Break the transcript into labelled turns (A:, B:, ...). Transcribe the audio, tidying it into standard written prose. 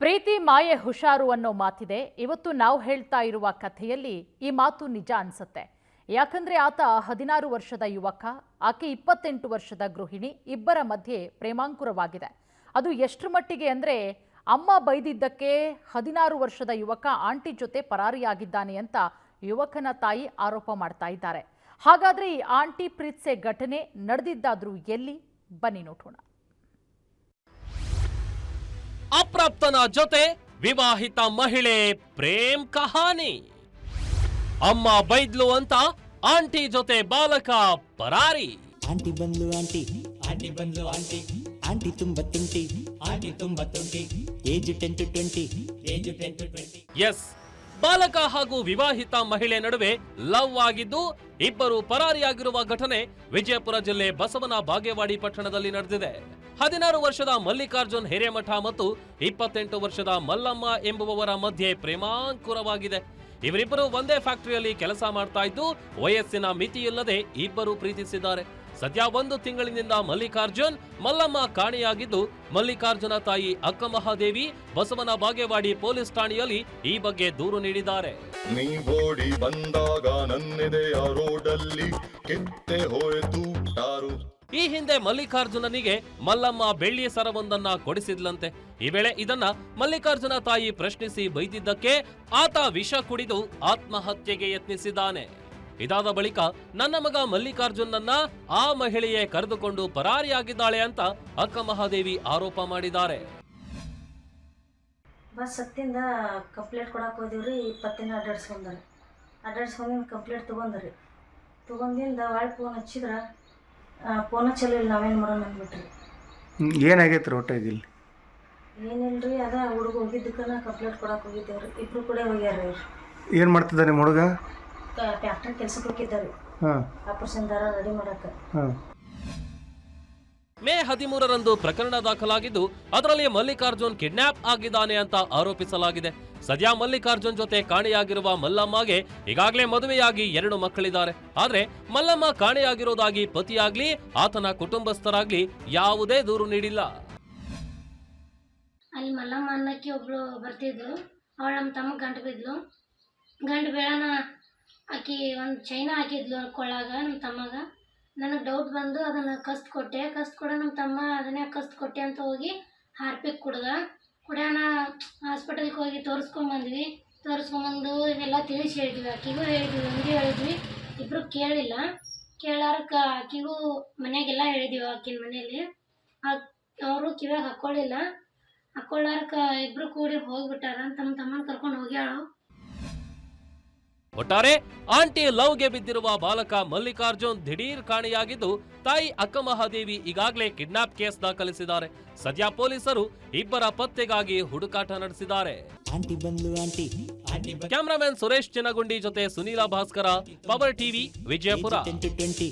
A: ಪ್ರೀತಿ ಮಾಯೆ ಹುಷಾರು ಅನ್ನೋ ಮಾತಿದೆ. ಇವತ್ತು ನಾವು ಹೇಳ್ತಾ ಇರುವ ಕಥೆಯಲ್ಲಿ ಈ ಮಾತು ನಿಜ ಅನ್ಸುತ್ತೆ. ಯಾಕಂದ್ರೆ ಆತ 16 ವರ್ಷದ ಯುವಕ, ಆಕೆ 28 ವರ್ಷದ ಗೃಹಿಣಿ. ಇಬ್ಬರ ಮಧ್ಯೆ ಪ್ರೇಮಾಂಕುರವಾಗಿದೆ. ಅದು ಎಷ್ಟರ ಮಟ್ಟಿಗೆ ಅಂದ್ರೆ ಅಮ್ಮ ಬೈದಿದ್ದಕ್ಕೆ 16 ವರ್ಷದ ಯುವಕ ಆಂಟಿ ಜೊತೆ ಪರಾರಿಯಾಗಿದ್ದಾನೆ ಅಂತ ಯುವಕನ ತಾಯಿ ಆರೋಪ ಮಾಡ್ತಾ ಇದ್ದಾರೆ. ಹಾಗಾದ್ರೆ ಈ ಆಂಟಿ ಪ್ರೀತ್ಸೆ ಘಟನೆ ನಡೆದಿದ್ದಾದ್ರೂ ಎಲ್ಲಿ? ಬನ್ನಿ ನೋಡೋಣ.
B: ಅಪ್ರಾಪ್ತನ ಜೊತೆ ವಿವಾಹಿತ ಮಹಿಳೆ ಪ್ರೇಮ್ ಕಹಾನಿ. ಅಮ್ಮ ಬೈದ್ಲು ಅಂತ ಆಂಟಿ ಜೊತೆ ಬಾಲಕ ಪರಾರಿ.
C: ಆಂಟಿ ಬಂದ್ಲು ಆಂಟಿ, ಆಂಟಿ ಬಂದ್ಲು ಆಂಟಿ, ಆಂಟಿ ತುಂಬಾ ತುಂಟಿ, ಆಂಟಿ ತುಂಬಾ ತುಂಟಿ, age 10 to 20, age 10 to 20.
B: Yes, ಬಾಲಕ ಹಾಗೂ ವಿವಾಹಿತ ಮಹಿಳೆ ನಡುವೆ ಲವ್ ಆಗಿದ್ದು ಇಬ್ಬರು ಪರಾರಿಯಾಗಿರುವ ಘಟನೆ ವಿಜಯಪುರ ಜಿಲ್ಲೆ ಬಸವನ ಬಾಗೇವಾಡಿ ಪಟ್ಟಣದಲ್ಲಿ ನಡೆದಿದೆ. 16 ವರ್ಷದ ಮಲ್ಲಿಕಾರ್ಜುನ್ ಹಿರೇಮಠ ಮತ್ತು 28 ವರ್ಷದ ಮಲ್ಲಮ್ಮ ಎಂಬುವವರ ಮಧ್ಯೆ ಪ್ರೇಮಾಂಕುರವಾಗಿದೆ. ಇವರಿಬ್ಬರು ಒಂದೇ ಫ್ಯಾಕ್ಟರಿಯಲ್ಲಿ ಕೆಲಸ ಮಾಡ್ತಾ ಇದ್ದು ವಯಸ್ಸಿನ ಮಿತಿಯಿಲ್ಲದೆ ಇಬ್ಬರು ಪ್ರೀತಿಸಿದ್ದಾರೆ. ಸದ್ಯ 1 ತಿಂಗಳಿನಿಂದ ಮಲ್ಲಿಕಾರ್ಜುನ್, ಮಲ್ಲಮ್ಮ ಕಾಣೆಯಾಗಿದ್ದು ಮಲ್ಲಿಕಾರ್ಜುನ ತಾಯಿ ಅಕ್ಕಮಹಾದೇವಿ ಬಸವನ ಬಾಗೇವಾಡಿ ಪೊಲೀಸ್ ಠಾಣೆಯಲ್ಲಿ ಈ ಬಗ್ಗೆ ದೂರು ನೀಡಿದ್ದಾರೆ.
D: ನೀ ಓಡಿ ಬಂದಾಗ ನನ್ನೆದೆಯ ರೋಡಲ್ಲಿ ಕೆತ್ತೆ ಹೋಯ್ತು ಟಾರು.
B: ಈ ಹಿಂದೆ ಮಲ್ಲಿಕಾರ್ಜುನನಿಗೆ ಮಲ್ಲಮ್ಮ ಬೆಳ್ಳಿಯ ಸರವೊಂದನ್ನ ಕೊಡಿಸಿದ್ಲಂತೆ. ಈ ವೇಳೆ ಇದನ್ನ ಮಲ್ಲಿಕಾರ್ಜುನ ತಾಯಿ ಪ್ರಶ್ನಿಸಿ ಬೈದಿದ್ದಕ್ಕೆ ಆತ ವಿಷ ಕುಡಿದು ಆತ್ಮಹತ್ಯೆಗೆ ಯತ್ನಿಸಿದ್ದಾನೆ. ಇದಾದ ಬಳಿಕ ನನ್ನ ಮಗ ಮಲ್ಲಿಕಾರ್ಜುನನ್ನ ಆ ಮಹಿಳೆಯೇ ಕರೆದುಕೊಂಡು ಪರಾರಿಯಾಗಿದ್ದಾಳೆ ಅಂತ ಅಕ್ಕಮಹಾದೇವಿ ಆರೋಪ ಮಾಡಿದ್ದಾರೆ.
E: ಬಸ್ ಹತ್ತಿಂದ ಕಂಪ್ಲೇಂಟ್ ಕೊಡಕ್ಕೆ ಹೋದಿವ್ರಿ. 20 ದಿನ ಅಡ್ಡಾಡ್ಸ್ಕೊಂಡ್ ಕಂಪ್ಲೇಂಟ್ ತೊಗೊಂಡ್ರಿ. ತೊಗೊಂದಿಂದ ಒಳ್ಳೆ ಫೋನ್ ಹಚ್ಚಿದ್ರ ಫೋನ ಚಲೋ ಇಲ್ಲ, ನಾವೇನು ಮಾಡೋಣ ಅಂದ್ಬಿಟ್ರಿ.
F: ಏನಾಗೈತೆ ರೋಟಾಗಿ ಇಲ್ಲಿ?
E: ಏನಿಲ್ರಿ, ಅದ ಹುಡುಗ ಹೋಗಿದ್ದಕ್ಕನ ಕಂಪ್ಲೇಂಟ್ ಕೊಡಕ್ಕೆ ಹೋಗಿದ್ದೇವ್ರಿ. ಇಬ್ರು ಕೂಡ ಹೋಗ್ಯಾರ. ಅವ್ರು
F: ಏನು ಮಾಡ್ತಿದ್ದಾನೆ ಹುಡುಗ?
E: ಫ್ಯಾಕ್ಟ್ರಿ ಕೆಲ್ಸಕ್ಕೆ ಹೋಗಿದ್ದಾರೆ. ಆಪರೇಷನ್ ದಾರ ರೆಡಿ ಮಾಡಕ್ಕೆ.
B: ಮೇ 13ರಂದು ಪ್ರಕರಣ ದಾಖಲಾಗಿದ್ದು ಅದರಲ್ಲಿ ಮಲ್ಲಿಕಾರ್ಜುನ್ ಕಿಡ್ನಾಪ್ ಆಗಿದ್ದಾನೆ ಅಂತ ಆರೋಪಿಸಲಾಗಿದೆ. ಸದ್ಯ ಮಲ್ಲಿಕಾರ್ಜುನ್ ಜೊತೆ ಕಾಣೆಯಾಗಿರುವ ಮಲ್ಲಮ್ಮಗೆ ಈಗಾಗಲೇ ಮದುವೆಯಾಗಿ 2 ಮಕ್ಕಳಿದ್ದಾರೆ. ಆದ್ರೆ ಮಲ್ಲಮ್ಮ ಕಾಣೆಯಾಗಿರೋದಾಗಿ ಪತಿಯಾಗ್ಲಿ ಆತನ ಕುಟುಂಬಸ್ಥರಾಗ್ಲಿ ಯಾವುದೇ ದೂರು ನೀಡಿಲ್ಲ.
G: ಅಲ್ಲಿ ಮಲ್ಲಮ್ಮ ಅನ್ನಕ್ಕೆ ಒಬ್ಳು ಬರ್ತಿದ್ಲು. ಅವಳು ನಮ್ಮ ತಮ್ಮ ಗಂಟು ಬಿದ್ಲು. ಗಂಟು ಬೇಳನ ಆಕಿ ಒಂದು ಚೈನ ಹಾಕಿದ್ಲು ಕೊಳ್ಳಾಗ ನಮ್ಮ ತಮ್ಮಗ. ನನಗೆ ಡೌಟ್ ಬಂದು ಅದನ್ನು ಕಸ್ತ್ ಕೊಟ್ಟೆ. ನಮ್ಮ ತಮ್ಮ ಅದನ್ನೇ ಕಸ್ತ್ ಕೊಟ್ಟೆ ಅಂತ ಹೋಗಿ ಹಾರ್ಪಿಕ್ ಕುಡ್ಯಾನ ಹಾಸ್ಪಿಟಲ್ಗೆ ಹೋಗಿ ತೋರಿಸ್ಕೊಂಬಂದ್ವಿ. ತೋರಿಸ್ಕೊಂಬಂದು ಎಲ್ಲ ತಿಳಿಸಿ ಹೇಳಿದ್ವಿ. ಆಕಿಗೂ ಹೇಳಿದ್ವಿ, ನಮಗೆ ಹೇಳಿದ್ವಿ. ಇಬ್ಬರು ಕೇಳಿಲ್ಲ. ಕೇಳಾರಕ್ಕೆ ಆಕಿಗೂ ಮನೆಯಾಗೆಲ್ಲ ಹೇಳಿದ್ವಿ. ಆಕಿನ ಮನೆಯಲ್ಲಿ ಅವರು ಕಿವ್ಯಾಗ ಹಾಕ್ಕೊಳ್ಳಾರಕ್ಕೆ ಇಬ್ಬರು ಕೂಡಿ ಹೋಗ್ಬಿಟ್ಟಾರ. ತಮ್ಮನ ಕರ್ಕೊಂಡು ಹೋಗ್ಯಾಳು.
B: ಒಟ್ಟಾರೆ ಆಂಟಿ ಲವ್ಗೆ ಬಿದ್ದಿರುವ ಬಾಲಕ ಮಲ್ಲಿಕಾರ್ಜುನ್ ದಿಢೀರ್ ಕಾಣೆಯಾಗಿದ್ದು ತಾಯಿ ಅಕ್ಕಮಹಾದೇವಿ ಈಗಾಗಲೇ ಕಿಡ್ನಾಪ್ ಕೇಸ್ ದಾಖಲಿಸಿದ್ದಾರೆ. ಸದ್ಯ ಪೊಲೀಸರು ಇಬ್ಬರ ಪತ್ತೆಗಾಗಿ ಹುಡುಕಾಟ ನಡೆಸಿದ್ದಾರೆ.
C: ಆಂಟಿ ಬಂದ್ಲು aunty, aunty
B: cameraman Suresh Chinagundi ಜೊತೆ Sunil Bhaskar, power TV, Vijayapura.
C: 10 to 20.